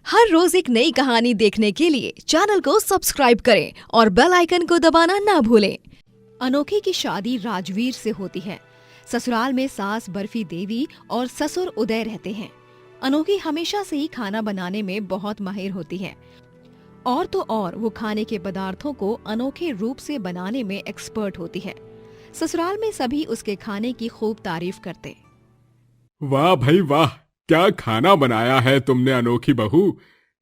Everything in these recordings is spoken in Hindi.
हर रोज एक नई कहानी देखने के लिए चैनल को सब्सक्राइब करें और बेल आइकन को दबाना ना भूलें। अनोखी की शादी राजवीर से होती है। ससुराल में सास बर्फी देवी और ससुर उदय रहते हैं। अनोखी हमेशा से ही खाना बनाने में बहुत माहिर होती है और तो और वो खाने के पदार्थों को अनोखे रूप से बनाने में एक्सपर्ट होती है। ससुराल में सभी उसके खाने की खूब तारीफ करते। वाह भाई वाह, क्या खाना बनाया है तुमने अनोखी बहू।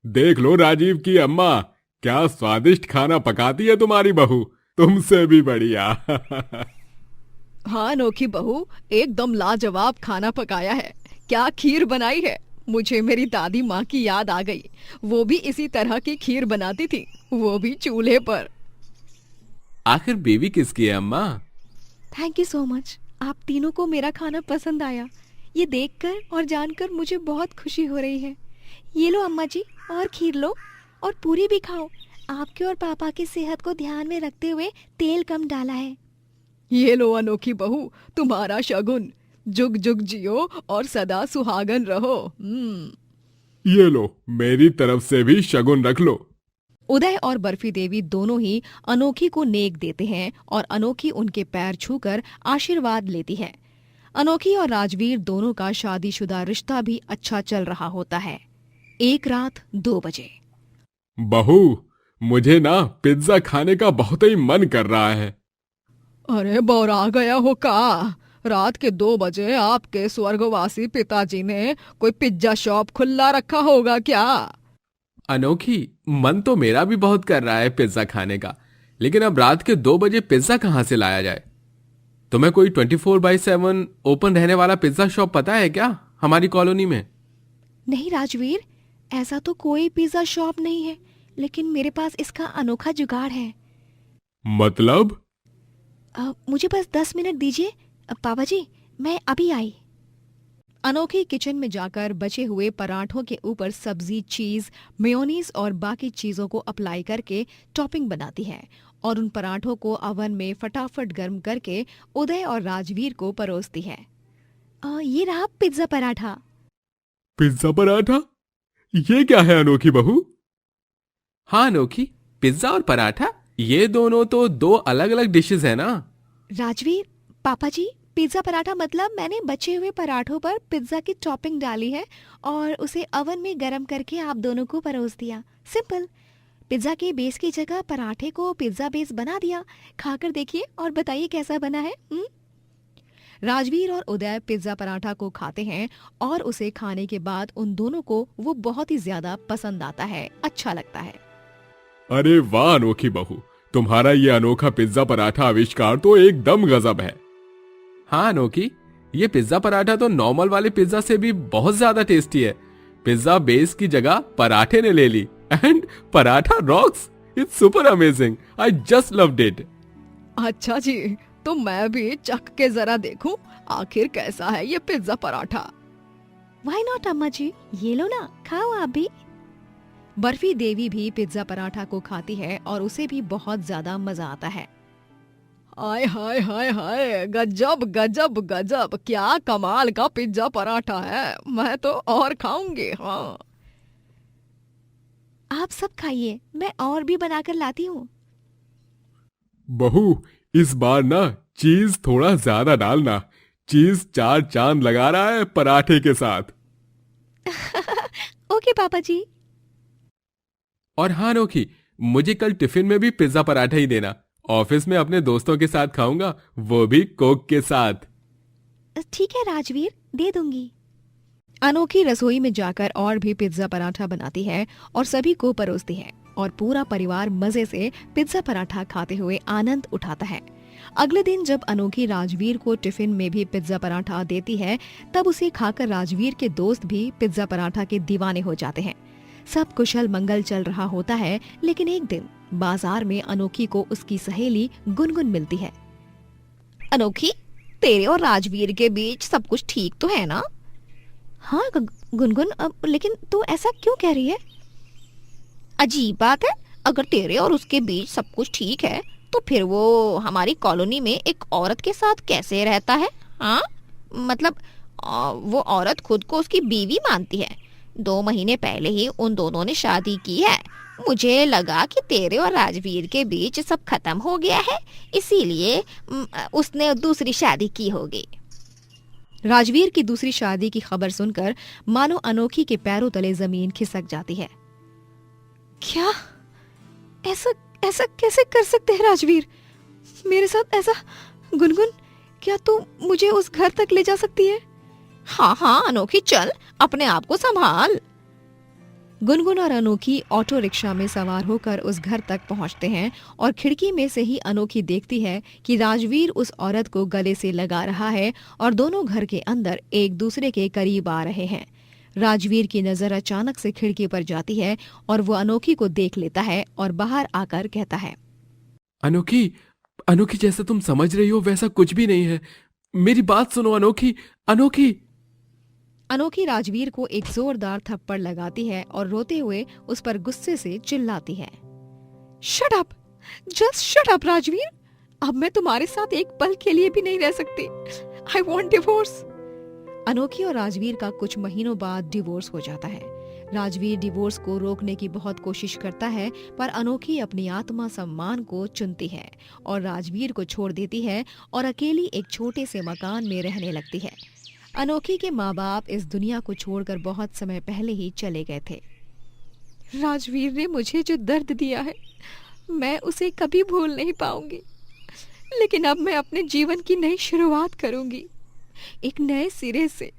देख लो राजीव की अम्मा, क्या स्वादिष्ट खाना पकाती है तुम्हारी बहू, तुमसे भी बढ़िया। हाँ अनोखी बहू, एकदम लाजवाब खाना पकाया है। क्या खीर बनाई है, मुझे मेरी दादी माँ की याद आ गई। वो भी इसी तरह की खीर बनाती थी, वो भी चूल्हे पर। आखिर बेबी किसकी है अम्मा? Thank you so much. आप तीनों को मेरा खाना पसंद आया, ये देखकर और जानकर मुझे बहुत खुशी हो रही है। ये लो अम्मा जी, और खीर लो और पूरी भी खाओ। आपके और पापा की सेहत को ध्यान में रखते हुए तेल कम डाला है। ये लो अनोखी बहू, तुम्हारा शगुन। जुग जुग जियो और सदा सुहागन रहो। ये लो, मेरी तरफ से भी शगुन रख लो। उदय और बर्फी देवी दोनों ही अनोखी को नेक देते हैं और अनोखी उनके पैर छूकर आशीर्वाद लेती है। अनोखी और राजवीर दोनों का शादीशुदा रिश्ता भी अच्छा चल रहा होता है। एक रात 2 बजे। बहू, मुझे ना पिज्जा खाने का बहुत ही मन कर रहा है। अरे बौरा गया हो का? रात के 2 बजे आपके स्वर्गवासी पिताजी ने कोई पिज्जा शॉप खुला रखा होगा क्या? अनोखी, मन तो मेरा भी बहुत कर रहा है पिज्जा खाने का, लेकिन अब रात के 2 बजे पिज्जा कहाँ से लाया जाए? तुम्हें कोई 24/7 ओपन रहने वाला पिज्जा शॉप पता है क्या हमारी कॉलोनी में? नहीं राजवीर, ऐसा तो कोई पिज्जा शॉप नहीं है, लेकिन मेरे पास इसका अनोखा जुगाड़ है। मतलब? मुझे बस 10 मिनट दीजिए पापा जी, मैं अभी आई। अनोखी किचन में जाकर बचे हुए पराठों के ऊपर सब्जी, चीज, मेयोनीज और बाकी चीजों को अप्लाई करके टॉपिंग बनाती है और उन पराठों को अवन में फटाफट गर्म करके उदय और राजवीर को परोसती है। ये रहा पिज्जा पराठा। पिज्जा पराठा? ये क्या है अनोखी बहू? हाँ अनोखी, पिज्जा और पराठा ये दोनों तो 2 अलग अलग डिशेस है ना। राजवीर, पापा जी, पिज्जा पराठा मतलब मैंने बचे हुए पराठों पर पिज्जा की टॉपिंग डाली है और उसे अवन में गर्म करके आप दोनों को परोस दिया। सिंपल। पिज्जा के बेस की जगह पराठे को पिज्जा बेस बना दिया। खाकर देखिए और बताइए कैसा बना है। राजवीर और उदय पिज्जा पराठा को खाते हैं और उसे खाने के बाद उन दोनों को वो बहुत ही ज्यादा पसंद आता है, अच्छा लगता है। अरे वाह अनोखी बहू, तुम्हारा ये अनोखा पिज्जा पराठा आविष्कार तो एकदम गजब है। हाँ अनोखी, ये पिज्जा पराठा तो नॉर्मल वाले पिज्जा से भी बहुत ज्यादा टेस्टी है। पिज्जा बेस की जगह पराठे ने ले ली and paratha rocks. It's super amazing, I just loved it. अच्छा जी, तो मैं भी चख के जरा देखूं आखिर कैसा है ये पिज्जा पराठा। व्हाई नॉट अम्मा जी, ये लो ना, खाओ आप भी। बर्फी देवी भी पिज्जा पराठा को खाती है और उसे भी बहुत ज्यादा मजा आता है। हाय हाय हाय हाय, गजब गजब गजब, क्या कमाल का पिज्जा पराठा है। मैं तो और खाऊंगी। हाँ, आप सब खाइए, मैं और भी बनाकर लाती हूँ। बहू, इस बार ना चीज थोड़ा ज्यादा डालना। चीज 4 चांद लगा रहा है पराठे के साथ। ओके पापा जी। और हाँ अनोखी, मुझे कल टिफिन में भी पिज्जा पराठा ही देना। ऑफिस में अपने दोस्तों के साथ खाऊंगा, वो भी कोक के साथ। ठीक है राजवीर, दे दूंगी। अनोखी रसोई में जाकर और भी पिज्जा पराठा बनाती है और सभी को परोसती है और पूरा परिवार मजे से पिज्जा पराठा खाते हुए आनंद उठाता है। अगले दिन जब अनोखी राजवीर को टिफिन में भी पिज्जा पराठा देती है, तब उसे खाकर राजवीर के दोस्त भी पिज्जा पराठा के दीवाने हो जाते हैं। सब कुशल मंगल चल रहा होता है, लेकिन एक दिन बाजार में अनोखी को उसकी सहेली गुनगुन मिलती है। अनोखी, तेरे और राजवीर के बीच सब कुछ ठीक तो है ना? हाँ गुनगुन, लेकिन तू ऐसा क्यों कह रही है? अजीब बात है, अगर तेरे और उसके बीच सब कुछ ठीक है तो फिर वो हमारी कॉलोनी में एक औरत के साथ कैसे रहता है? हाँ, मतलब वो औरत खुद को उसकी बीवी मानती है, 2 महीने पहले ही उन दोनों ने शादी की है। मुझे लगा कि तेरे और राजवीर के बीच सब खत्म हो गया है, इसीलिए उसने दूसरी शादी की होगी। राजवीर की दूसरी शादी की खबर सुनकर मानो अनोखी के पैरों तले जमीन खिसक जाती है। क्या? ऐसा ऐसा कैसे कर सकते हैं राजवीर? मेरे साथ ऐसा? गुनगुन, क्या तू मुझे उस घर तक ले जा सकती है? हाँ हाँ अनोखी, चल, अपने आप को संभाल। गुनगुन और अनोखी ऑटो रिक्शा में सवार होकर उस घर तक पहुंचते हैं और खिड़की में से ही अनोखी देखती है कि राजवीर उस औरत को गले से लगा रहा है और दोनों घर के अंदर एक दूसरे के करीब आ रहे हैं। राजवीर की नजर अचानक से खिड़की पर जाती है और वो अनोखी को देख लेता है और बाहर आकर कहता है, अनोखी, अनोखी, जैसा तुम समझ रही हो वैसा कुछ भी नहीं है। मेरी बात सुनो अनोखी, अनोखी। अनोखी राजवीर को एक जोरदार थप्पड़ लगाती है और रोते हुए उस पर गुस्से से चिल्लाती है, shut up, just shut up Rajveer, अब मैं तुम्हारे साथ एक पल के लिए भी नहीं रह सकती। I want divorce. अनोखी और राजवीर का कुछ महीनों बाद डिवोर्स हो जाता है। राजवीर डिवोर्स को रोकने की बहुत कोशिश करता है, पर अनोखी अपनी आत्मा सम्मान को चुनती है और राजवीर को छोड़ देती है और अकेली एक छोटे से मकान में रहने लगती है। अनोखी के माँ बाप इस दुनिया को छोड़कर बहुत समय पहले ही चले गए थे। राजवीर ने मुझे जो दर्द दिया है, मैं उसे कभी भूल नहीं पाऊंगी, लेकिन अब मैं अपने जीवन की नई शुरुआत करूंगी, एक नए सिरे से,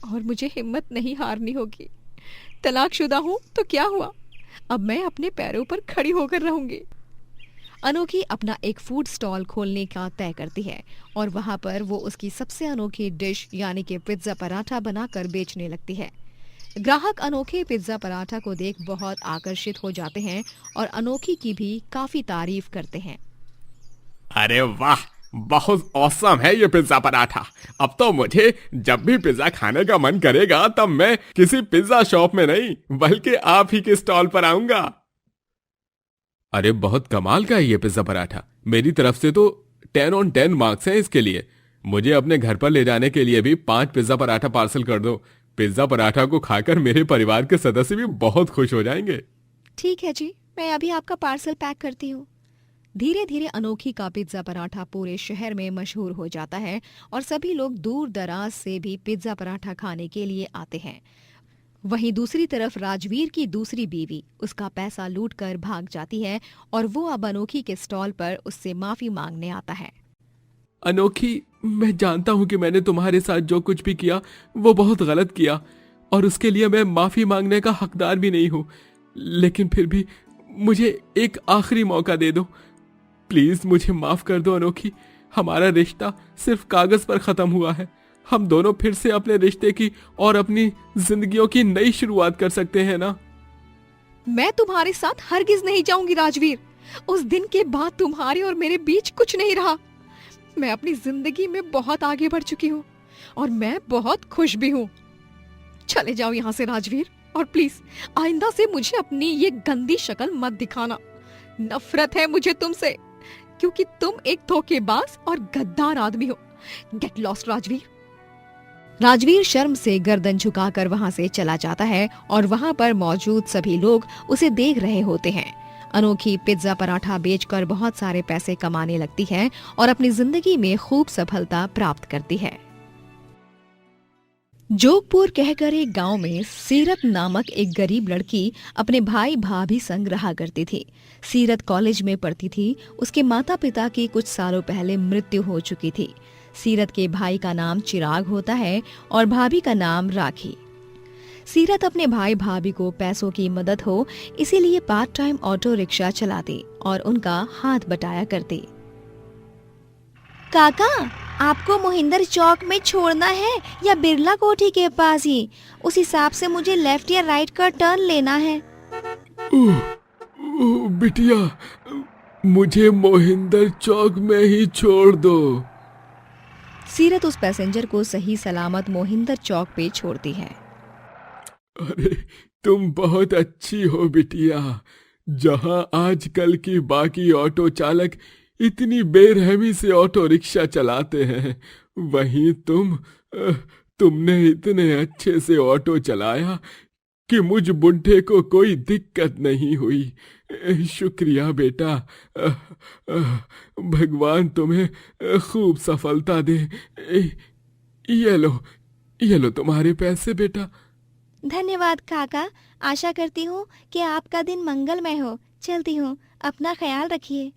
और मुझे हिम्मत नहीं हारनी होगी। तलाकशुदा हूं तो क्या हुआ, अब मैं अपने पैरों पर खड़ी होकर रहूंगी। अनोखी अपना एक फूड स्टॉल खोलने का तय करती है और वहां पर वो उसकी सबसे अनोखी डिश यानी कि पिज्जा पराठा बनाकर बेचने लगती है। ग्राहक अनोखे पिज्जा पराठा को देख बहुत आकर्षित हो जाते हैं और अनोखी की भी काफी तारीफ करते हैं। अरे वाह, बहुत औसम है ये पिज्जा पराठा। अब तो मुझे जब भी पिज्जा खाने का मन करेगा तब मैं किसी पिज्जा शॉप में नहीं बल्कि आप ही के स्टॉल पर आऊंगा। अरे बहुत कमाल का है ये पिज्जा पराठा। मेरी तरफ से तो 10 on 10 मार्क्स हैं इसके लिए। मुझे अपने घर पर ले जाने के लिए भी 5 पिज्जा पराठा पार्सल कर दो। पिज्जा पराठा को खाकर मेरे परिवार के सदस्य भी बहुत खुश हो जाएंगे। ठीक है जी, मैं अभी आपका पार्सल पैक करती हूँ। धीरे धीरे अनोखी का पिज्जा पराठा पूरे शहर में मशहूर हो जाता है और सभी लोग दूर दराज से भी पिज्जा पराठा खाने के लिए आते हैं। वहीं दूसरी तरफ राजवीर की दूसरी बीवी उसका पैसा लूटकर भाग जाती है और वो अब अनोखी के स्टॉल पर उससे माफी मांगने आता है। अनोखी, मैं जानता हूं कि मैंने तुम्हारे साथ जो कुछ भी किया वो बहुत गलत किया और उसके लिए मैं माफी मांगने का हकदार भी नहीं हूं, लेकिन फिर भी मुझे एक आखिरी मौका दे दो। प्लीज मुझे माफ कर दो अनोखी। हमारा रिश्ता सिर्फ कागज पर खत्म हुआ है। हम दोनों फिर से अपने रिश्ते की और अपनी जिंदगियों की नई शुरुआत कर सकते हैं ना? मैं तुम्हारे साथ हरगिज नहीं जाऊंगी राजवीर। उस दिन के बाद तुम्हारे और मेरे बीच कुछ नहीं रहा। मैं अपनी जिंदगी में बहुत आगे बढ़ चुकी हूँ और मैं बहुत खुश भी हूँ। चले जाओ यहाँ से राजवीर, और प्लीज आइंदा से मुझे अपनी ये गंदी शक्ल मत दिखाना। नफरत है मुझे तुमसे, क्योंकि तुम एक धोखेबाज और गद्दार आदमी हो। Get lost Rajveer. राजवीर शर्म से गर्दन झुकाकर वहां से चला जाता है और वहां पर मौजूद सभी लोग उसे देख रहे होते हैं। अनोखी पिज्जा पराठा बेचकर बहुत सारे पैसे कमाने लगती है और अपनी जिंदगी में खूब सफलता प्राप्त करती है। जोगपुर कहकर एक गांव में सीरत नामक एक गरीब लड़की अपने भाई भाभी संग रहा करती थी। सीरत कॉलेज में पढ़ती थी। उसके माता पिता की कुछ सालों पहले मृत्यु हो चुकी थी। सीरत के भाई का नाम चिराग होता है और भाभी का नाम राखी। सीरत अपने भाई भाभी को पैसों की मदद हो इसीलिए पार्ट टाइम ऑटो रिक्शा चलाती और उनका हाथ बटाया करती। काका, आपको मोहिंदर चौक में छोड़ना है या बिरला कोठी के पास ही? उस हिसाब से मुझे लेफ्ट या राइट का टर्न लेना है। बिटिया, मुझे मोहिंदर चौक में ही छोड़ दो। सीरत उस पैसेंजर को सही सलामत मोहिंदर चौक पे छोड़ती है। अरे तुम बहुत अच्छी हो बिटिया। जहां आजकल की बाकी ऑटो चालक इतनी बेरहमी से ऑटो रिक्शा चलाते हैं, वहीं तुमने इतने अच्छे से ऑटो चलाया कि मुझ बुढ़े को कोई दिक्कत नहीं हुई। शुक्रिया बेटा। भगवान तुम्हें खूब सफलता दे। ये लो तुम्हारे पैसे बेटा। धन्यवाद काका। आशा करती हूँ कि आपका दिन मंगलमय हो। चलती हूँ, अपना ख्याल रखिए।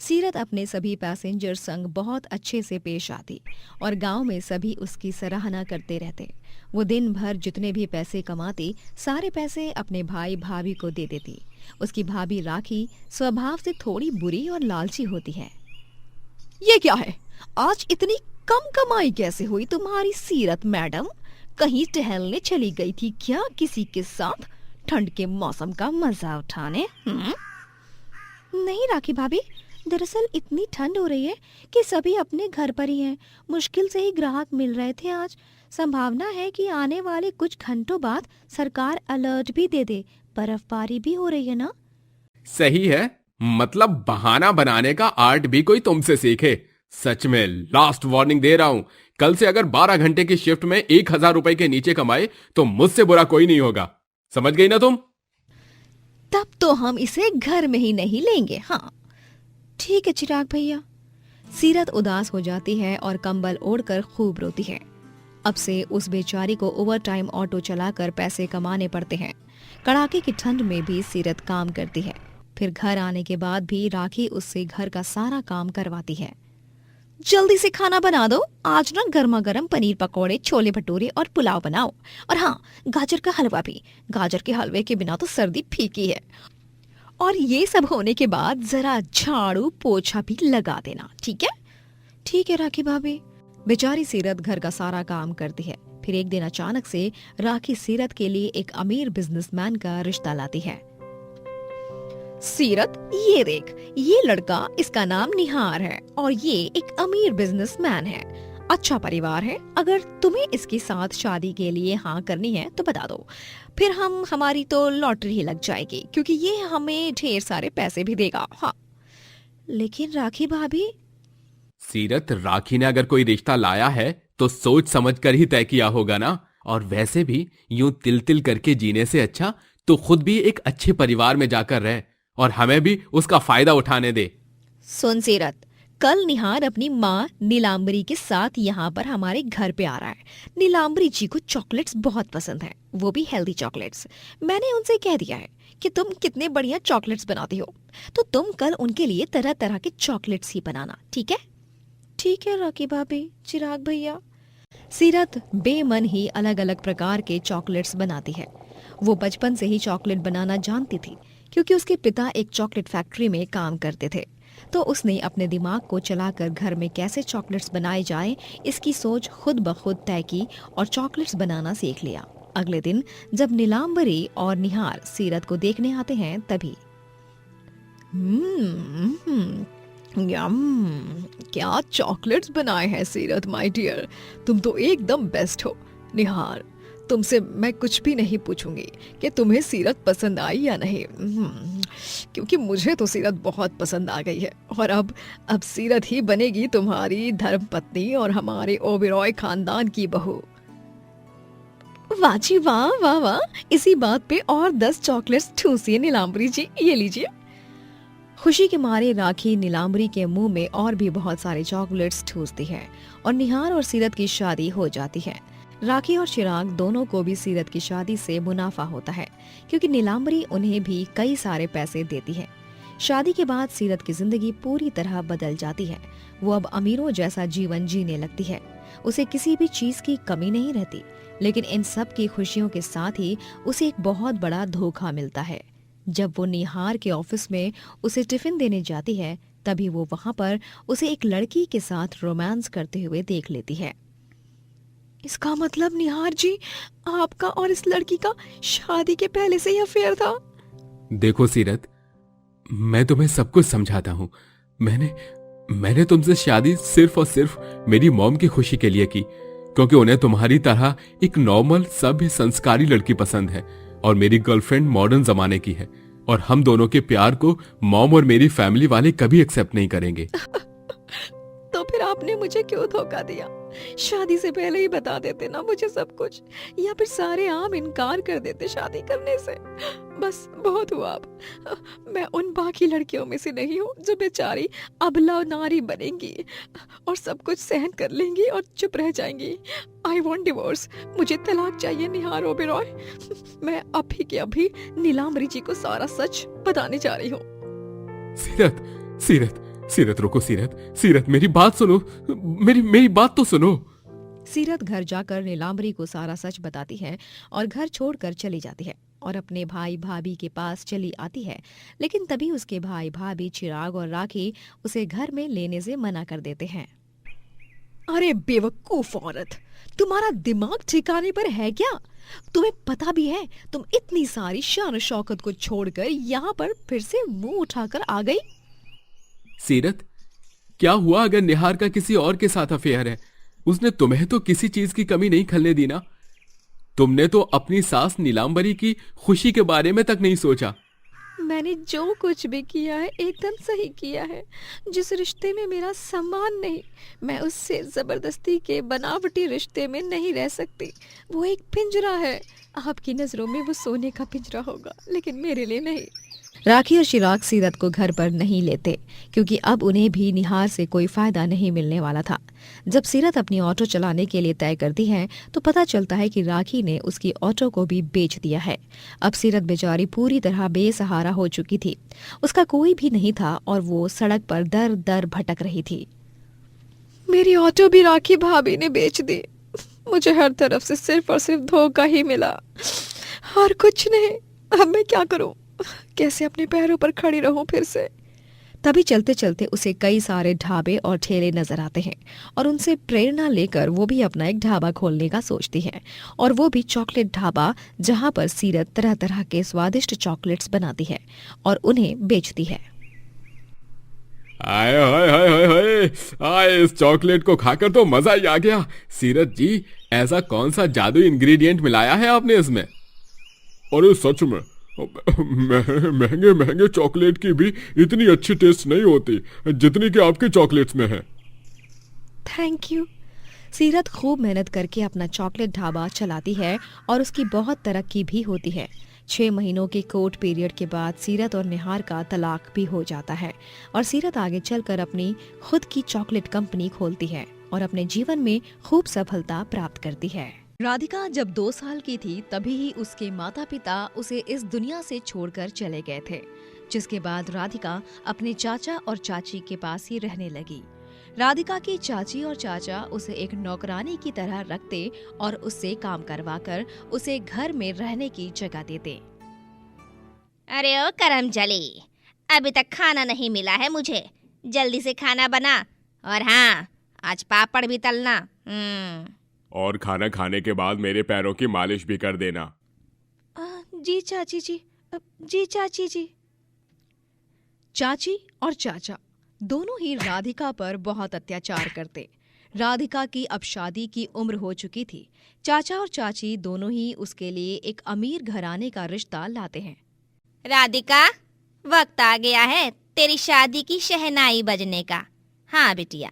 सीरत अपने सभी पैसेंजर संग बहुत अच्छे से पेश आती और गांव में सभी उसकी सराहना करते रहते। वो दिन भर जितने भी पैसे कमाती सारे पैसे अपने भाई भाभी को दे देती। उसकी भाभी राखी स्वभाव से थोड़ी बुरी और लालची होती है। ये क्या है, आज इतनी कम कमाई कैसे हुई तुम्हारी सीरत मैडम? कहीं टहलने चली गई थी क्या किसी के साथ, ठंड के मौसम का मजा उठाने? नहीं राखी भाभी, दरअसल इतनी ठंड हो रही है कि सभी अपने घर पर ही हैं। मुश्किल से ही ग्राहक मिल रहे थे आज। संभावना है कि आने वाले कुछ घंटों बाद सरकार अलर्ट भी दे दे। बर्फबारी भी हो रही है ना? सही है, मतलब बहाना बनाने का आर्ट भी कोई तुमसे सीखे। सच में लास्ट वार्निंग दे रहा हूं, कल से अगर 12 घंटे की शिफ्ट में 1000 रुपए के नीचे कमाए तो मुझसे बुरा कोई नहीं होगा। समझ गई ना तुम? तब तो हम इसे घर में ही नहीं लेंगे। हाँ ठीक है चिराग भैया। सीरत उदास हो जाती है और कंबल ओढ़कर खूब रोती है। अब से उस बेचारी को ओवर टाइम ऑटो चलाकर पैसे कमाने पड़ते हैं। कड़ाके की ठंड में भी सीरत काम करती है। फिर घर आने के बाद भी राखी उससे घर का सारा काम करवाती है। जल्दी से खाना बना दो, आज ना गर्मा गर्म पनीर पकौड़े, छोले भटूरे और पुलाव बनाओ। और हाँ, गाजर का हलवा भी। गाजर के हलवे के बिना तो सर्दी फीकी है। और ये सब होने के बाद जरा झाड़ू पोछा भी लगा देना, ठीक है? ठीक है राखी भाभी। बेचारी सीरत घर का सारा काम करती है। फिर एक दिन अचानक से राखी सीरत के लिए एक अमीर बिजनेसमैन का रिश्ता लाती है। सीरत, ये देख, ये लड़का, इसका नाम निहार है और ये एक अमीर बिजनेसमैन है। अच्छा परिवार है। अगर तुम्हें इसके साथ शादी के लिए हाँ करनी है तो बता दो, फिर हमारी तो लॉटरी ही लग जाएगी, क्योंकि ये हमें ढेर सारे पैसे भी देगा। हाँ लेकिन राखी भाभी। सीरत, राखी ने अगर कोई रिश्ता लाया है तो सोच समझ कर ही तय किया होगा ना। और वैसे भी यूं तिल तिल करके जीने से अच्छा तो खुद भी एक अच्छे परिवार में जाकर रहे और हमें भी उसका फायदा उठाने दे। सुन सीरत, कल निहार अपनी माँ नीलांबरी के साथ यहाँ पर हमारे घर पे आ रहा है। नीलांबरी जी को चॉकलेट्स बहुत पसंद है, वो भी हेल्दी चॉकलेट्स। मैंने उनसे कह दिया है कि तुम कितने बढ़िया चॉकलेट्स बनाती हो, तो तुम कल उनके लिए तरह तरह के चॉकलेट्स ही बनाना, ठीक है? ठीक है राखी भाभी, चिराग भैया। सीरत बेमन ही अलग अलग प्रकार के चॉकलेट्स बनाती है। वो बचपन से ही चॉकलेट बनाना जानती थी, क्योंकि उसके पिता एक चॉकलेट फैक्ट्री में काम करते थे। तो उसने अपने दिमाग को चलाकर घर में कैसे चॉकलेट्स बनाए जाएं, इसकी सोच खुद ब खुद तय की और चॉकलेट्स बनाना सीख लिया। अगले दिन जब नीलांबरी और निहार सीरत को देखने आते हैं तभी क्या चॉकलेट्स बनाए हैं सीरत माय डियर, तुम तो एकदम बेस्ट हो। निहार, तुमसे मैं कुछ भी नहीं पूछूंगी कि तुम्हें सीरत पसंद आई या नहीं, क्योंकि मुझे तो सीरत बहुत पसंद आ गई है। और अब सीरत ही बनेगी तुम्हारी धर्मपत्नी और हमारे ओबेरॉय खानदान की बहू। वाह जी वाह वाह वाह, इसी बात पे और 10 चॉकलेट्स ठूसिए नीलांबरी जी, ये लीजिए। खुशी के मारे राखी नीलांबरी के मुंह में और भी बहुत सारे चॉकलेट्स ठूसती है और निहार और सीरत की शादी हो जाती है। राखी और चिराग दोनों को भी सीरत की शादी से मुनाफा होता है, क्योंकि नीलांबरी उन्हें भी कई सारे पैसे देती है। शादी के बाद सीरत की जिंदगी पूरी तरह बदल जाती है। वो अब अमीरों जैसा जीवन जीने लगती है। उसे किसी भी चीज की कमी नहीं रहती, लेकिन इन सब की खुशियों के साथ ही उसे एक बहुत बड़ा धोखा मिलता है। जब वो निहार के ऑफिस में उसे टिफिन देने जाती है, तभी वो वहां पर उसे एक लड़की के साथ रोमांस करते हुए देख लेती है। इसका मतलब निहार जी, आपका और इस लड़की का शादी के पहले से ही अफेयर था? देखो सीरत, मैं तुम्हें सब कुछ समझाता हूँ। मैंने तुमसे शादी सिर्फ और सिर्फ मेरी मॉम की खुशी के लिए की, क्योंकि उन्हें तुम्हारी तरह एक नॉर्मल सभ्य संस्कारी लड़की पसंद है और मेरी गर्लफ्रेंड मॉडर्न जमाने की है, और हम दोनों के प्यार को मॉम और मेरी फैमिली वाले कभी एक्सेप्ट नहीं करेंगे। तो फिर आपने मुझे क्यों धोखा दिया? शादी से पहले ही बता देते ना मुझे सब कुछ, या फिर सारे आम इनकार कर देते शादी करने से। बस बहुत हुआ अब। मैं उन बाकी लड़कियों में से नहीं हूँ जो बेचारी अबला नारी बनेंगी और सब कुछ सहन कर लेंगी और चुप रह जाएंगी। I want divorce. मुझे तलाक चाहिए निहार ओबेरॉय। मैं अभी के अभी नीलांबरी जी को सारा सच बताने जा रही हूँ। सीरत, सीरत, सीरत रुको। सीरत, सीरत मेरी बात सुनो। मेरी बात तो सुनो। सीरत घर जाकर नीलांबरी को सारा सच बताती है और घर छोड़कर चली जाती है और अपने भाई भाभी के पास चली आती है। लेकिन तभी उसके भाई भाभी चिराग और राखी उसे घर में लेने से मना कर देते हैं। अरे बेवकूफ औरत, तुम्हारा दिमाग ठिकाने पर है क्या? तुम्हें पता भी है तुम इतनी सारी शान शौकत को छोड़कर यहाँ पर फिर से मुंह उठाकर आ गई? सीरत, क्या हुआ अगर निहार का किसी और के साथ अफेयर है? उसने तुम्हें तो किसी चीज की कमी नहीं खलने दी ना। तुमने तो अपनी सास नीलांबरी की खुशी के बारे में तक नहीं सोचा। मैंने जो कुछ भी किया है एकदम सही किया है। जिस रिश्ते में मेरा सम्मान नहीं, मैं उससे जबरदस्ती के बनावटी रिश्ते में नहीं रह सकती। वो एक पिंजरा है। आपकी नजरों में वो सोने का पिंजरा होगा, लेकिन मेरे लिए नहीं। राखी और चिराग सीरत को घर पर नहीं लेते क्योंकि अब उन्हें भी निहार से कोई फायदा नहीं मिलने वाला था। जब सीरत अपनी ऑटो चलाने के लिए तय करती है तो पता चलता है कि राखी ने उसकी ऑटो को भी बेच दिया है। अब सीरत बेचारी पूरी तरह बेसहारा हो चुकी थी। उसका कोई भी नहीं था और वो सड़क पर दर दर भटक रही थी। मेरी ऑटो भी राखी भाभी ने बेच दी। मुझे हर तरफ से सिर्फ और सिर्फ धोखा ही मिला और कुछ नहीं। अब मैं क्या करूं? कैसे अपने पैरों पर खड़ी रहूं फिर से? तभी चलते चलते उसे कई सारे ढाबे और ठेले नजर आते हैं और उनसे प्रेरणा लेकर वो भी अपना एक ढाबा खोलने का सोचती है। और वो भी चॉकलेट ढाबा, जहां पर सीरत तरह तरह के स्वादिष्ट चॉकलेट्स बनाती है और उन्हें बेचती है। आए हाय हाय हाय हाय, आए इस चॉकलेट को खाकर तो मजा ही आ गया। सीरत जी, ऐसा कौन सा जादुई इंग्रेडिएंट मिलाया है आपने इसमें? अरे सच में महंगे महंगे चॉकलेट की भी इतनी अच्छी टेस्ट नहीं होती जितनी कि आपके चॉकलेट्स में है। Thank you. सीरत खूब मेहनत करके अपना चॉकलेट ढाबा चलाती है और उसकी बहुत तरक्की भी होती है। 6 महीनों के कोर्ट पीरियड के बाद सीरत और निहार का तलाक भी हो जाता है और सीरत आगे चलकर अपनी खुद की चॉकलेट कंपनी खोलती है और अपने जीवन में खूब सफलता प्राप्त करती है। राधिका जब 2 साल की थी तभी ही उसके माता पिता उसे इस दुनिया से छोड़कर चले गए थे, जिसके बाद राधिका अपने चाचा और चाची के पास ही रहने लगी। राधिका की चाची और चाचा उसे एक नौकरानी की तरह रखते और उससे काम करवाकर उसे घर में रहने की जगह देते। अरे ओ करमचली, अभी तक खाना नहीं मिला है मुझे। जल्दी से खाना बना और हाँ, आज पापड़ भी तलना। और खाना खाने के बाद मेरे पैरों की मालिश भी कर देना। जी चाची जी। जी चाची जी। चाची और चाचा दोनों ही राधिका पर बहुत अत्याचार करते। राधिका की अब शादी की उम्र हो चुकी थी। चाचा और चाची दोनों ही उसके लिए एक अमीर घराने का रिश्ता लाते हैं। राधिका, वक्त आ गया है तेरी शादी की शहनाई बजने का। हाँ बिटिया,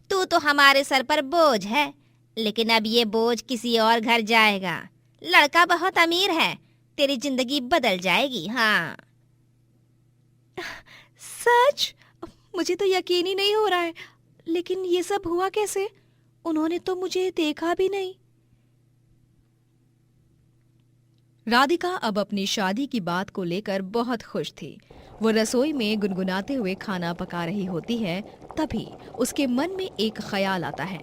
तू तो हमारे सर पर बोझ है, लेकिन अब ये बोझ किसी और घर जाएगा। लड़का बहुत अमीर है, तेरी जिंदगी बदल जाएगी। हाँ सच? मुझे तो यकीन ही नहीं हो रहा है। लेकिन ये सब हुआ कैसे? उन्होंने तो मुझे देखा भी नहीं। राधिका अब अपनी शादी की बात को लेकर बहुत खुश थी। वो रसोई में गुनगुनाते हुए खाना पका रही होती है, तभी उसके मन में एक ख्याल आता है।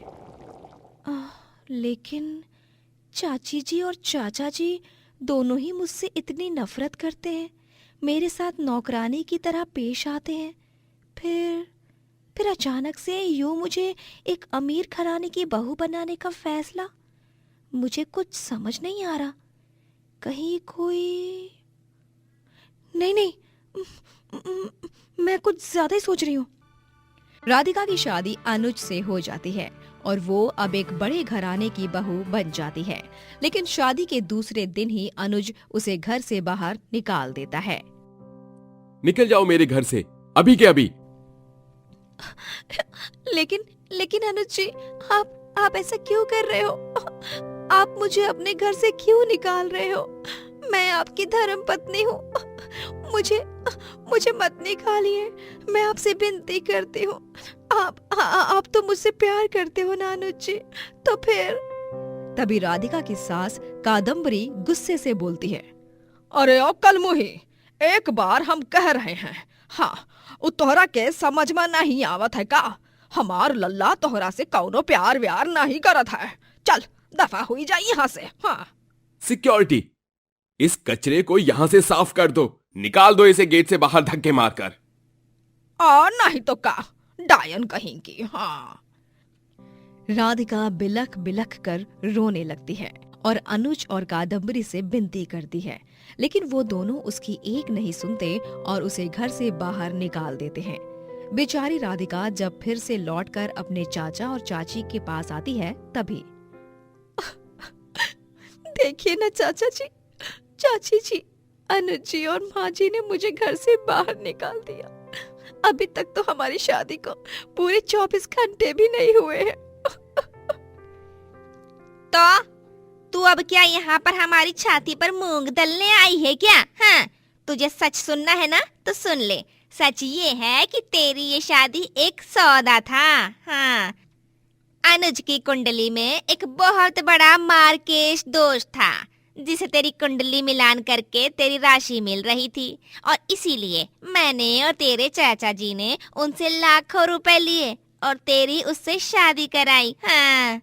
लेकिन चाची जी और चाचा जी दोनों ही मुझसे इतनी नफरत करते हैं, मेरे साथ नौकरानी की तरह पेश आते हैं। फिर अचानक से यूं मुझे एक अमीर घराने की बहू बनाने का फैसला। मुझे कुछ समझ नहीं आ रहा। कहीं कोई नहीं, मैं कुछ ज्यादा ही सोच रही हूँ। राधिका की शादी अनुज से हो जाती है और वो अब एक बड़े घराने की बहू बन जाती है। लेकिन शादी के दूसरे दिन ही अनुज उसे घर से बाहर निकाल देता है। निकल जाओ मेरे घर से, अभी के अभी। लेकिन अनुज जी, आप ऐसा क्यों कर रहे हो? आप मुझे अपने घर से क्यों निकाल रहे हो? मैं आपकी धर्म पत्नी हूँ। मुझे मत निकालिए। मैं आपसे विनती करती हूँ। आप तो मुझसे प्यार करते हो ना अनुज जी, तो फिर। तभी राधिका की सास कादम्बरी गुस्से से बोलती है, अरे ओ कलमुही, एक बार हम कह रहे हैं, हाँ, उ तोहरा के समझ में नहीं आवत है का? हमार लल्ला तोहरा से कौनो प्यार व्यार नहीं करत है। चल दफा हुई जा यहाँ से। हाँ। सिक्योरिटी, इस कचरे को यहां से साफ कर दो, निकाल दो इसे गेट से बाहर धक्के मारकर। नहीं तो का, डायन कहेंगी। हाँ। राधिका बिलख बिलख कर रोने लगती है और अनुज और कादम्बरी से विनती करती है, लेकिन वो दोनों उसकी एक नहीं सुनते और उसे घर से बाहर निकाल देते हैं। बेचारी राधिका जब फिर से लौटकर अपने चाचा और चाची के पास आती है, तभी देखिए ना चाचा जी, चाची जी, अनुज जी और माँ जी ने मुझे घर से बाहर निकाल दिया। अभी तक तो हमारी शादी को पूरे 24 घंटे भी नहीं हुए हैं। तो तू अब क्या यहाँ पर हमारी छाती पर मूंग दलने आई है क्या? हाँ, तुझे सच सुनना है ना तो सुन ले। सच ये है कि तेरी ये शादी एक सौदा था। हाँ, अनुज की कुंडली में एक बहुत बड़ा मार्केश दोष था, जिसे तेरी कुंडली मिलान करके तेरी राशि मिल रही थी, और इसीलिए मैंने और तेरे चाचा जी ने उनसे लाखों रुपए लिए और तेरी उससे शादी कराई। हाँ।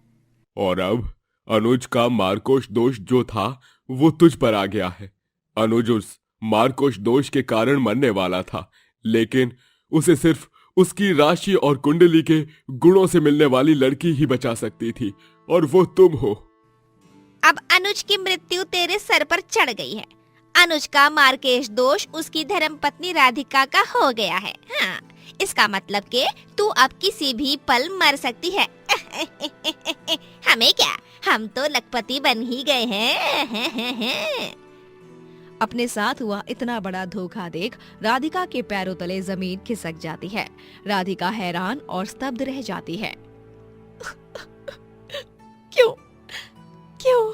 और अब अनुज का मारकोश दोष जो था वो तुझ पर आ गया है। अनुज उस मारकोश दोष के कारण मरने वाला था, लेकिन उसे सिर्फ उसकी राशि और कुंडली के गुणों से मिलने वाली लड़की ही बचा सकती थी, और वो तुम हो। अब अनुज की मृत्यु तेरे सर पर चढ़ गई है। अनुज का मार्केश दोष उसकी धर्मपत्नी राधिका का हो गया है। हाँ, इसका मतलब कि तू अब किसी भी पल मर सकती है। हमें क्या, हम तो लखपति बन ही गए हैं। अपने साथ हुआ इतना बड़ा धोखा देख राधिका के पैरों तले जमीन खिसक जाती है। राधिका हैरान और स्तब्ध रह जाती है। क्यों क्यों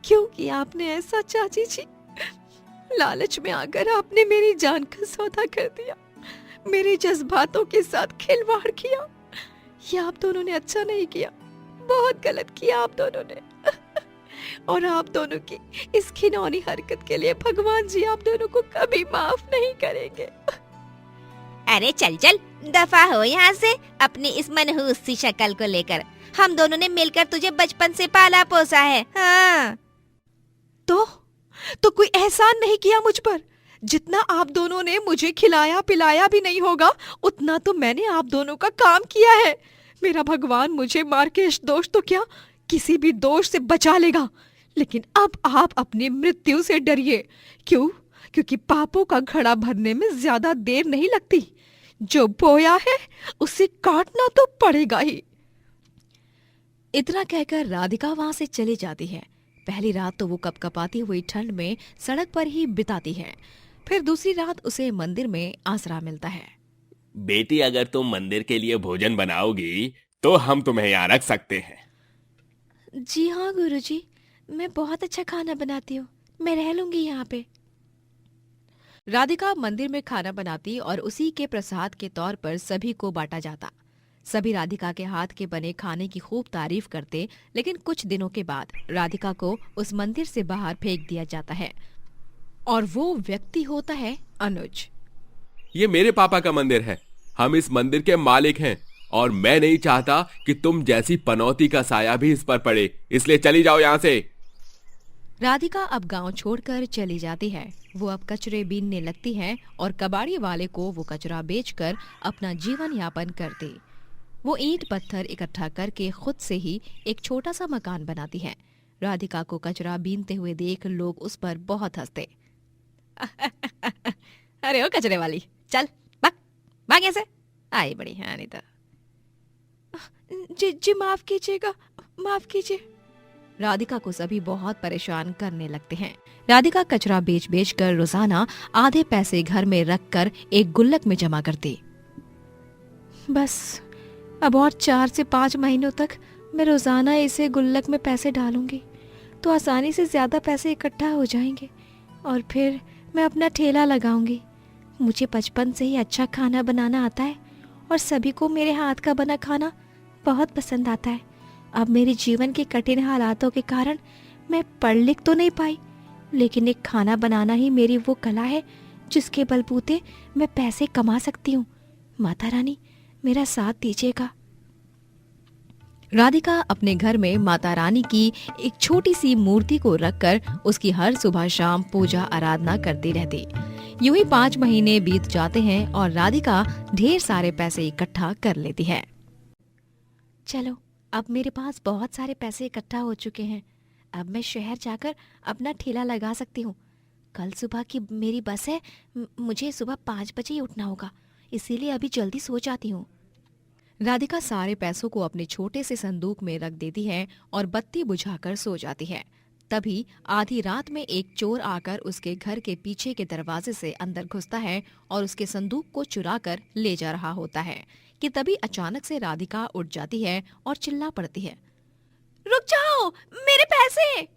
क्यों किया आपने ऐसा चाची जी? लालच में आकर आपने मेरी जान का सौदा कर दिया, मेरे जज्बातों के साथ खिलवाड़ किया। ये आप दोनों ने अच्छा नहीं किया, बहुत गलत किया आप दोनों ने। और आप दोनों की इस घिनौनी हरकत के लिए भगवान जी आप दोनों को कभी माफ नहीं करेंगे। अरे चल चल, दफा हो यहाँ से अपनी इस मनहूस सी शक्ल को लेकर। हम दोनों ने मिलकर तुझे बचपन से पाला पोसा है। हाँ। तो कोई एहसान नहीं किया मुझ पर? जितना आप दोनों ने मुझे खिलाया पिलाया भी नहीं होगा, उतना तो मैंने आप दोनों का काम किया है। मेरा भगवान मुझे मार्केश दोष तो क्या, किसी भी दोष से बचा लेगा। लेकिन अब आप अपनी मृत्यु से डरिए। क्यों? क्योंकि पापों का घड़ा भरने में ज्यादा देर नहीं लगती। जो बोया है उसे काटना तो पड़ेगा ही। इतना कहकर राधिका वहां से चली जाती है। पहली रात तो वो कपकपाती हुई ठंड में सड़क पर ही बिताती है। फिर दूसरी रात उसे मंदिर में आसरा मिलता है। बेटी, अगर तुम मंदिर के लिए भोजन बनाओगी तो हम तुम्हें यहाँ रख सकते हैं। जी हाँ गुरुजी, मैं बहुत अच्छा खाना बनाती हूँ, मैं रह लूंगी यहाँ पे। राधिका मंदिर में खाना बनाती और उसी के प्रसाद के तौर पर सभी को बांटा जाता। सभी राधिका के हाथ के बने खाने की खूब तारीफ करते, लेकिन कुछ दिनों के बाद राधिका को उस मंदिर से बाहर फेंक दिया जाता है, और वो व्यक्ति होता है अनुज। ये मेरे पापा का मंदिर है, हम इस मंदिर के मालिक हैं, और मैं नहीं चाहता कि तुम जैसी पनौती का साया भी इस पर पड़े, इसलिए चली जाओ यहाँ से। राधिका अब गांव छोड़कर चली जाती है। वो अब कचरे बीनने लगती है और कबाड़ी वाले को वो कचरा बेचकर अपना जीवन यापन करती। वो ईंट पत्थर इकट्ठा करके खुद से ही एक छोटा सा मकान बनाती है। राधिका को कचरा बीनते हुए देख लोग उस पर बहुत हंसते। अरे ओ कचरे वाली, चल भाग ऐसे, आई बड़ी है नहीं तो। जी माफ कीजिएगा, माफ कीजिए। राधिका को सभी बहुत परेशान करने लगते हैं। राधिका कचरा बेच बेच कर रोजाना आधे पैसे घर में रखकर एक गुल्लक में जमा करती। बस अब और 4 से 5 महीनों तक मैं रोज़ाना इसे गुल्लक में पैसे डालूंगी तो आसानी से ज़्यादा पैसे इकट्ठा हो जाएंगे और फिर मैं अपना ठेला लगाऊंगी। मुझे बचपन से ही अच्छा खाना बनाना आता है और सभी को मेरे हाथ का बना खाना बहुत पसंद आता है। अब मेरे जीवन के कठिन हालातों के कारण मैं पढ़ लिख तो नहीं पाई, लेकिन एक खाना बनाना ही मेरी वो कला है जिसके बलबूते मैं पैसे कमा सकती हूँ। माता रानी मेरा साथ दीजिएगा। राधिका अपने घर में माता रानी की एक छोटी सी मूर्ति को रखकर उसकी हर सुबह शाम पूजा आराधना करती रहती। यूं ही 5 महीने बीत जाते हैं और राधिका ढेर सारे पैसे इकट्ठा कर लेती है। चलो, अब मेरे पास बहुत सारे पैसे इकट्ठा हो चुके हैं। अब मैं शहर जाकर अपना ठेला लगा सकती हूँ। कल सुबह की मेरी बस है, मुझे सुबह 5 बजे ही उठना होगा, इसीलिए अभी जल्दी सो जाती हूँ। राधिका सारे पैसों को अपने छोटे से संदूक में रख देती है और बत्ती बुझाकर सो जाती है। तभी आधी रात में एक चोर आकर उसके घर के पीछे के दरवाजे से अंदर घुसता है और उसके संदूक को चुराकर ले जा रहा होता है कि तभी अचानक से राधिका उठ जाती है और चिल्ला पड़ती है, रुक जाओ, मेरे पैसे!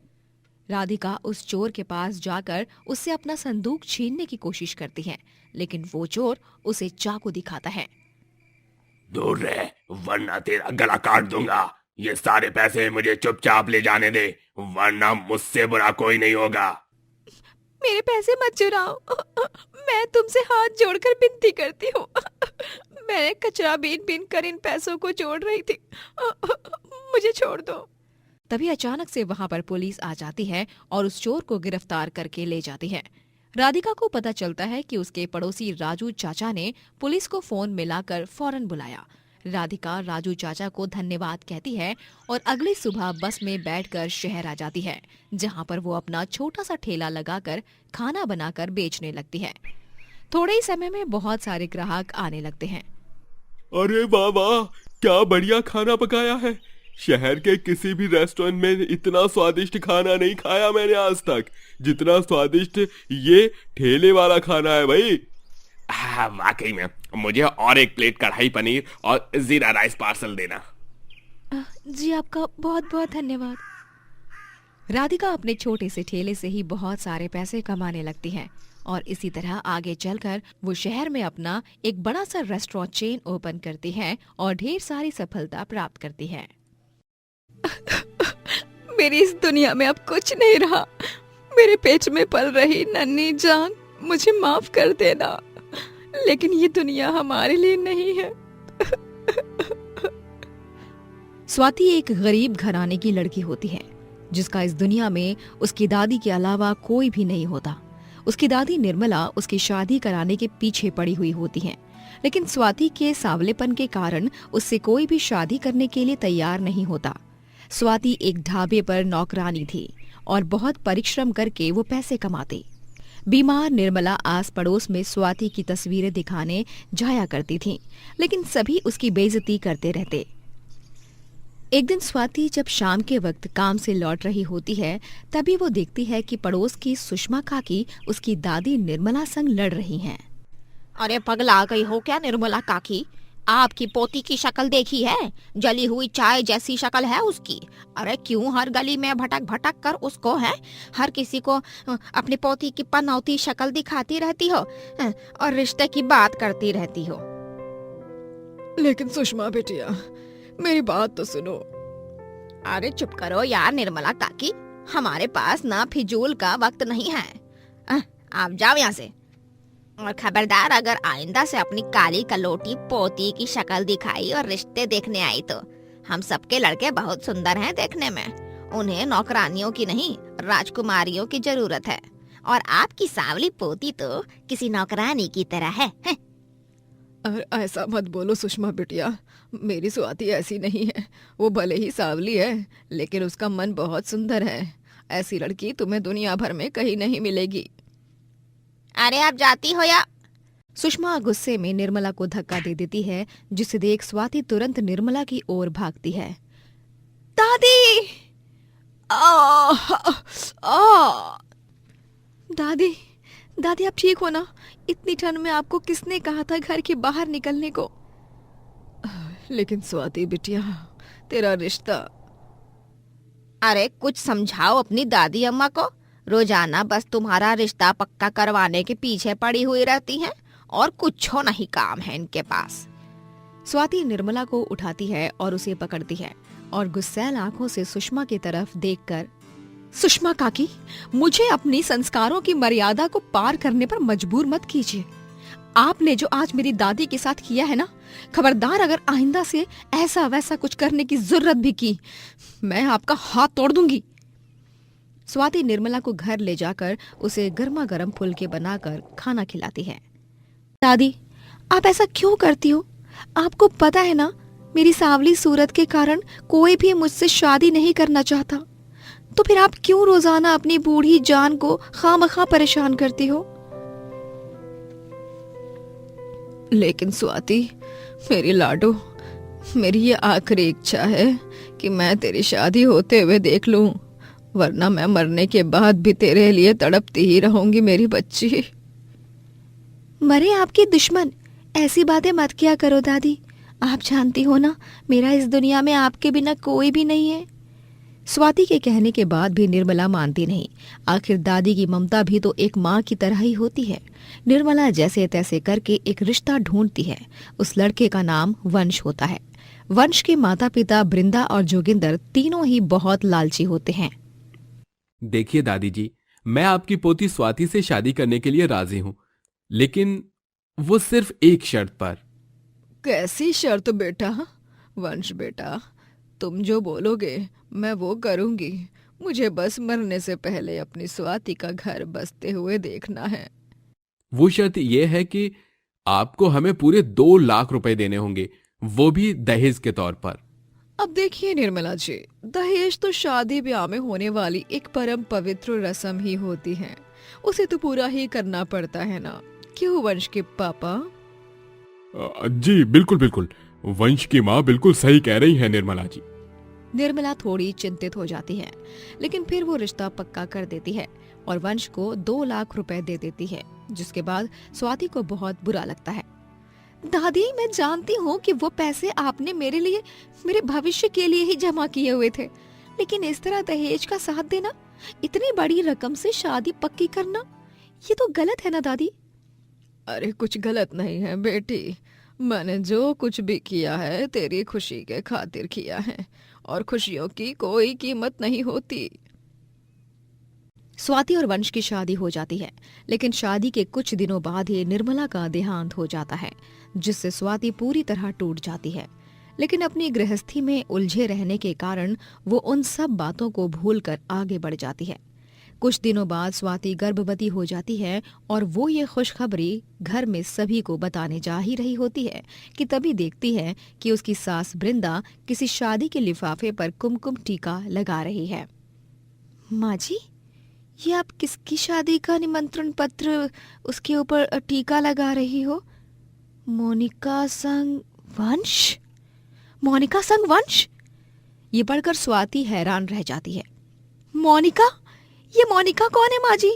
राधिका उस चोर के पास जाकर उससे अपना संदूक छीनने की कोशिश करती है, लेकिन वो चोर उसे चाकू दिखाता है। दूर रह, वरना तेरा गला काट दूंगा। ये सारे पैसे मुझे चुपचाप ले जाने दे, वरना मुझसे बुरा कोई नहीं होगा। मेरे पैसे मत चुराओ, मैं तुमसे हाथ जोड़कर विनती करती हूँ। मैंने कचरा बीन बीन कर इन पैसों को जोड़ रही थी, मुझे छोड़ दो। तभी अचानक से वहां पर पुलिस आ जाती है और उस चोर को गिरफ्तार करके ले जाती है। राधिका को पता चलता है कि उसके पड़ोसी राजू चाचा ने पुलिस को फोन मिलाकर फौरन बुलाया। राधिका राजू चाचा को धन्यवाद कहती है और अगली सुबह बस में बैठकर शहर आ जाती है, जहां पर वो अपना छोटा सा ठेला लगाकर खाना बनाकर बेचने लगती है। थोड़े ही समय में बहुत सारे ग्राहक आने लगते हैं। अरे वाह वाह, क्या बढ़िया खाना पकाया है। शहर के किसी भी रेस्टोरेंट में इतना स्वादिष्ट खाना नहीं खाया मैंने आज तक, जितना स्वादिष्ट ये ठेले वाला खाना है भाई। वाकई में, मुझे और एक प्लेट कढ़ाई पनीर और जीरा राइस पार्सल देना। जी, आपका बहुत बहुत धन्यवाद। राधिका अपने छोटे से ठेले से ही बहुत सारे पैसे कमाने लगती है और इसी तरह आगे चलकर वो शहर में अपना एक बड़ा सा रेस्टोरेंट चेन ओपन करती है और ढेर सारी सफलता प्राप्त करती है। मेरी इस दुनिया में अब कुछ नहीं रहा। मेरे पेट में पल रही नन्ही जान मुझे माफ कर देना, लेकिन ये दुनिया हमारे लिए नहीं है। स्वाति एक गरीब घराने की लड़की होती है जिसका इस दुनिया में उसकी दादी के अलावा कोई भी नहीं होता। उसकी दादी निर्मला उसकी शादी कराने के पीछे पड़ी हुई होती है, लेकिन स्वाति के सांवलेपन के कारण उससे कोई भी शादी करने के लिए तैयार नहीं होता। स्वाति एक ढाबे पर नौकरानी थी और बहुत परिश्रम करके वो पैसे कमाती। बीमार निर्मला आस पड़ोस में स्वाति की तस्वीरें दिखाने जाया करती थी, लेकिन सभी उसकी बेइज्जती करते रहते। एक दिन स्वाति जब शाम के वक्त काम से लौट रही होती है, तभी वो देखती है कि पड़ोस की सुषमा काकी उसकी दादी निर्मला संग लड़ रही हैं। अरे पगला गई हो क्या निर्मला काकी? आपकी पोती की शक्ल देखी है? जली हुई चाय जैसी शक्ल है उसकी। अरे क्यों हर गली में भटक भटक कर उसको है हर किसी को अपनी पोती की पनौती शक्ल दिखाती रहती हो और रिश्ते की बात करती रहती हो। लेकिन सुषमा बेटिया, मेरी बात तो सुनो। अरे चुप करो यार निर्मला काकी, हमारे पास ना फिजूल का वक्त नहीं है। आप जाओ यहाँ से, और खबरदार अगर आइंदा से अपनी काली कलोटी पोती की शक्ल दिखाई और रिश्ते देखने आई तो हम सबके लड़के बहुत सुंदर हैं देखने में। उन्हें नौकरानियों की नहीं राजकुमारियों की जरूरत है, और आपकी सांवली पोती तो किसी नौकरानी की तरह है। अरे ऐसा मत बोलो सुषमा बिटिया, मेरी स्वाति ऐसी नहीं है। वो भले ही सांवली है, लेकिन उसका मन बहुत सुंदर है। ऐसी लड़की तुम्हें दुनिया भर में कहीं नहीं मिलेगी। अरे आप जाती हो या? सुषमा गुस्से में निर्मला को धक्का दे देती है, जिसे देख स्वाति तुरंत निर्मला की ओर भागती है। दादी! दादी, दादी आप ठीक हो ना? इतनी ठंड में आपको किसने कहा था घर के बाहर निकलने को? लेकिन स्वाति बिटिया, तेरा रिश्ता। अरे कुछ समझाओ अपनी दादी अम्मा को। रोजाना बस तुम्हारा रिश्ता पक्का करवाने के पीछे पड़ी हुई रहती हैं और कुछ नहीं काम है इनके पास। स्वाति निर्मला को उठाती है और उसे पकड़ती है और गुस्सैल आंखों से सुषमा की तरफ देखकर, सुषमा काकी, मुझे अपनी संस्कारों की मर्यादा को पार करने पर मजबूर मत कीजिए। आपने जो आज मेरी दादी के साथ किया है ना, खबरदार अगर आइंदा से ऐसा वैसा कुछ करने की जरूरत भी की, मैं आपका हाथ तोड़ दूंगी। स्वाति निर्मला को घर ले जाकर उसे गर्मा गर्म फुलके बनाकर खाना खिलाती है। दादी, आप ऐसा क्यों करती हो? आपको पता है ना, मेरी सांवली सूरत के कारण कोई भी मुझसे शादी नहीं करना चाहता, तो फिर आप क्यों रोजाना अपनी बूढ़ी जान को खामखा परेशान करती हो? लेकिन स्वाति, मेरी लाडो, मेरी ये आखिरी इच्छा है कि मैं तेरी शादी होते हुए देख लूं, वरना मैं मरने के बाद भी तेरे लिए तड़पती ही रहूंगी मेरी बच्ची। मरे आपके दुश्मन, ऐसी बातें मत किया करो दादी। आप जानती हो ना, मेरा इस दुनिया में आपके बिना कोई भी नहीं है। स्वाति के कहने के बाद भी निर्मला मानती नहीं। आखिर दादी की ममता भी तो एक माँ की तरह ही होती है। निर्मला जैसे तैसे करके एक रिश्ता ढूंढती है। उस लड़के का नाम वंश होता है। वंश के माता पिता बृंदा और जोगिंदर तीनों ही बहुत लालची होते हैं। देखिए दादी जी, मैं आपकी पोती स्वाति से शादी करने के लिए राजी हूं, लेकिन वो सिर्फ एक शर्त पर। कैसी शर्त बेटा? वंश बेटा, तुम जो बोलोगे मैं वो करूंगी। मुझे बस मरने से पहले अपनी स्वाति का घर बसते हुए देखना है। वो शर्त ये है कि आपको हमें पूरे 2 लाख रुपए देने होंगे, वो भी दहेज के तौर पर। अब देखिए निर्मला जी, दहेज तो शादी ब्याह में होने वाली एक परम पवित्र रस्म ही होती है। उसे तो पूरा ही करना पड़ता है ना, क्यों वंश के पापा? जी बिल्कुल बिल्कुल, वंश की माँ बिल्कुल सही कह रही है निर्मला जी। निर्मला थोड़ी चिंतित हो जाती है, लेकिन फिर वो रिश्ता पक्का कर देती है और वंश को 2 लाख रुपए दे देती है, जिसके बाद स्वाति को बहुत बुरा लगता है। दादी, मैं जानती हूँ कि वो पैसे आपने मेरे लिए, मेरे भविष्य के लिए ही जमा किए हुए थे, लेकिन इस तरह दहेज का साथ देना, इतनी बड़ी रकम से शादी पक्की करना, ये तो गलत है ना दादी? अरे कुछ गलत नहीं है बेटी, मैंने जो कुछ भी किया है तेरी खुशी के खातिर किया है, और खुशियों की कोई कीमत नहीं होती। स्वाति और वंश की शादी हो जाती है, लेकिन शादी के कुछ दिनों बाद ही निर्मला का देहांत हो जाता है, जिससे स्वाति पूरी तरह टूट जाती है। लेकिन अपनी गृहस्थी में उलझे रहने के कारण वो उन सब बातों को भूलकर आगे बढ़ जाती है। कुछ दिनों बाद स्वाति गर्भवती हो जाती है और वो ये खुशखबरी घर में सभी को बताने जा ही रही होती है कि तभी देखती है कि उसकी सास बृंदा किसी शादी के लिफाफे पर कुमकुम टीका लगा रही है। माँ जी, ये आप किसकी शादी का निमंत्रण पत्र उसके ऊपर टीका लगा रही हो? मोनिका संग वंश? मोनिका संग वंश? ये पढ़कर स्वाति हैरान रह जाती है। मोनिका? ये मोनिका कौन है माँ जी?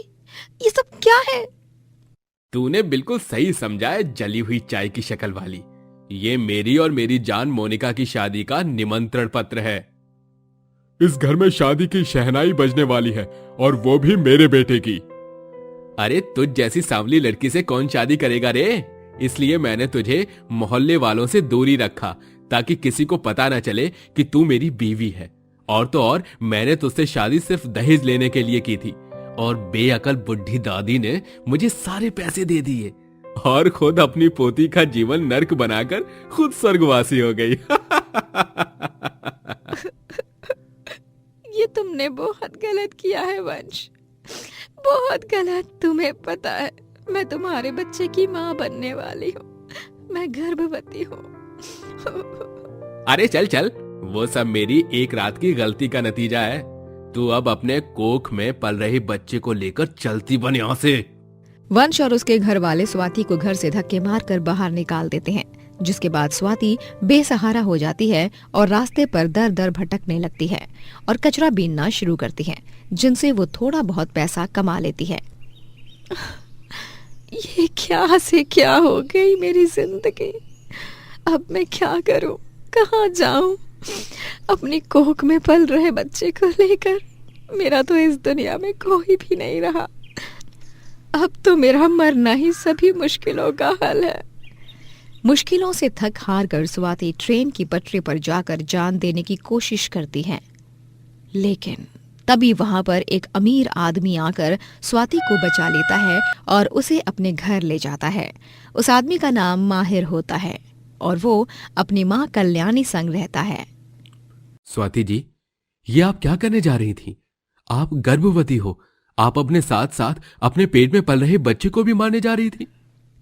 ये सब क्या है? तूने बिल्कुल सही समझा है, जली हुई चाय की शक्ल वाली। ये मेरी और मेरी जान मोनिका की शादी का निमंत्रण पत्र है। इस घर में शादी की शहनाई बजने वाली है, और वो भी मेरे बेटे की। अरे तुझ जैसी सांवली लड़की से कौन शादी करेगा रे? इसलिए मैंने तुझे मोहल्ले वालों से दूरी रखा, ताकि किसी को पता न चले कि तू मेरी बीवी है। और तो और, मैंने तुझसे शादी सिर्फ दहेज लेने के लिए की थी, और बेअकल बुढ़ी दादी ने मुझे सारे पैसे दे दिए और खुद अपनी पोती का जीवन नर्क बनाकर खुद स्वर्गवासी हो गई। ये तुमने बहुत गलत किया है वंश, बहुत गलत। तुम्हें पता है मैं तुम्हारे बच्चे की माँ बनने वाली हूँ, मैं गर्भवती हूँ। अरे चल चल, वो सब मेरी एक रात की गलती का नतीजा है। तू अब अपने कोख में पल रहे बच्चे को लेकर चलती बन यहाँ से। वंश और उसके घर वाले स्वाति को घर से धक्के मारकर बाहर निकाल देते हैं, जिसके बाद स्वाति बेसहारा हो जाती है और रास्ते पर दर दर भटकने लगती है और कचरा बीनना शुरू करती है, जिनसे वो थोड़ा बहुत पैसा कमा लेती है। ये क्या से क्या हो गई मेरी जिंदगी? अब मैं क्या करूं? कहाँ जाऊं अपनी कोख में पल रहे बच्चे को लेकर। मेरा तो इस दुनिया में कोई भी नहीं रहा। अब तो मेरा मरना ही सभी मुश्किलों का हल है। मुश्किलों से थक हार कर स्वाति ट्रेन की पटरी पर जाकर जान देने की कोशिश करती है, लेकिन तभी वहां पर एक अमीर आदमी आकर स्वाति को बचा लेता है और उसे अपने घर ले जाता है। उस आदमी का नाम माहिर होता है और वो अपनी माँ कल्याणी संग रहता है। स्वाति जी, ये आप क्या करने जा रही थी? आप गर्भवती हो। आप अपने साथ साथ अपने पेट में पल रहे बच्चे को भी मारने जा रही थी।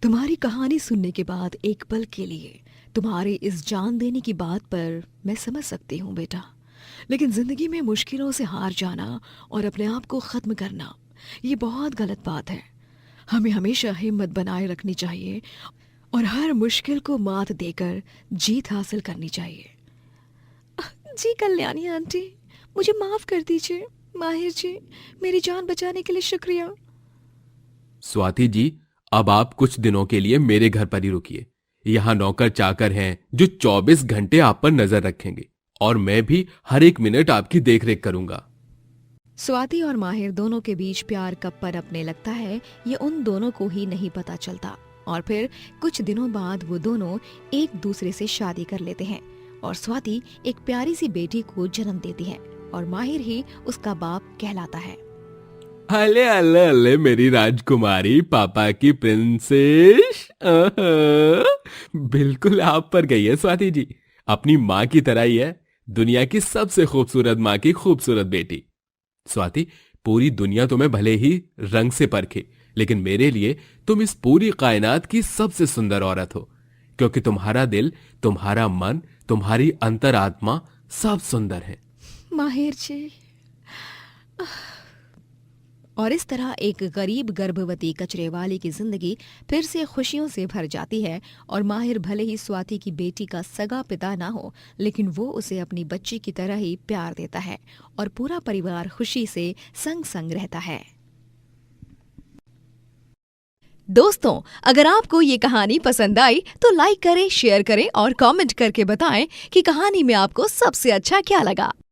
तुम्हारी कहानी सुनने के बाद एक पल के लिए तुम्हारी इस जान देने की बात पर मैं समझ सकती हूँ बेटा, लेकिन जिंदगी में मुश्किलों से हार जाना और अपने आप को खत्म करना ये बहुत गलत बात है। हमें हमेशा हिम्मत बनाए रखनी चाहिए और हर मुश्किल को मात देकर जीत हासिल करनी चाहिए। जी कल्याणी आंटी, मुझे माफ कर दीजिए। माहिर जी, मेरी जान बचाने के लिए शुक्रिया। स्वाति जी, अब आप कुछ दिनों के लिए मेरे घर पर ही रुकिए। यहाँ नौकर चाकर हैं जो 24 घंटे आप पर नजर रखेंगे और मैं भी हर एक मिनट आपकी देखरेख करूंगा। स्वाति और माहिर दोनों के बीच प्यार कब पनपने लगता है ये उन दोनों को ही नहीं पता चलता और फिर कुछ दिनों बाद वो दोनों एक दूसरे से शादी कर लेते हैं और स्वाति एक प्यारी सी बेटी को जन्म देती है और माहिर ही उसका बाप कहलाता है। अले अले अले मेरी राजकुमारी, पापा की प्रिंसेस। बिल्कुल आप पर गई है स्वाति जी। अपनी माँ की तरह ही है, दुनिया की सबसे खूबसूरत माँ की खूबसूरत बेटी। स्वाति, पूरी दुनिया तुम्हें भले ही रंग से परखे, लेकिन मेरे लिए तुम इस पूरी कायनात की सबसे सुंदर औरत हो, क्योंकि तुम्हारा दिल, तुम्हारा मन, तुम्हारी अंतरात्मा सब सुंदर है। माहिर जी। और इस तरह एक गरीब गर्भवती कचरे वाली की जिंदगी फिर से खुशियों से भर जाती है और माहिर भले ही स्वाति की बेटी का सगा पिता ना हो, लेकिन वो उसे अपनी बच्ची की तरह ही प्यार देता है और पूरा परिवार खुशी से संग संग रहता है। दोस्तों, अगर आपको ये कहानी पसंद आई तो लाइक करें, शेयर करें और कमेंट करके बताएं कि कहानी में आपको सबसे अच्छा क्या लगा।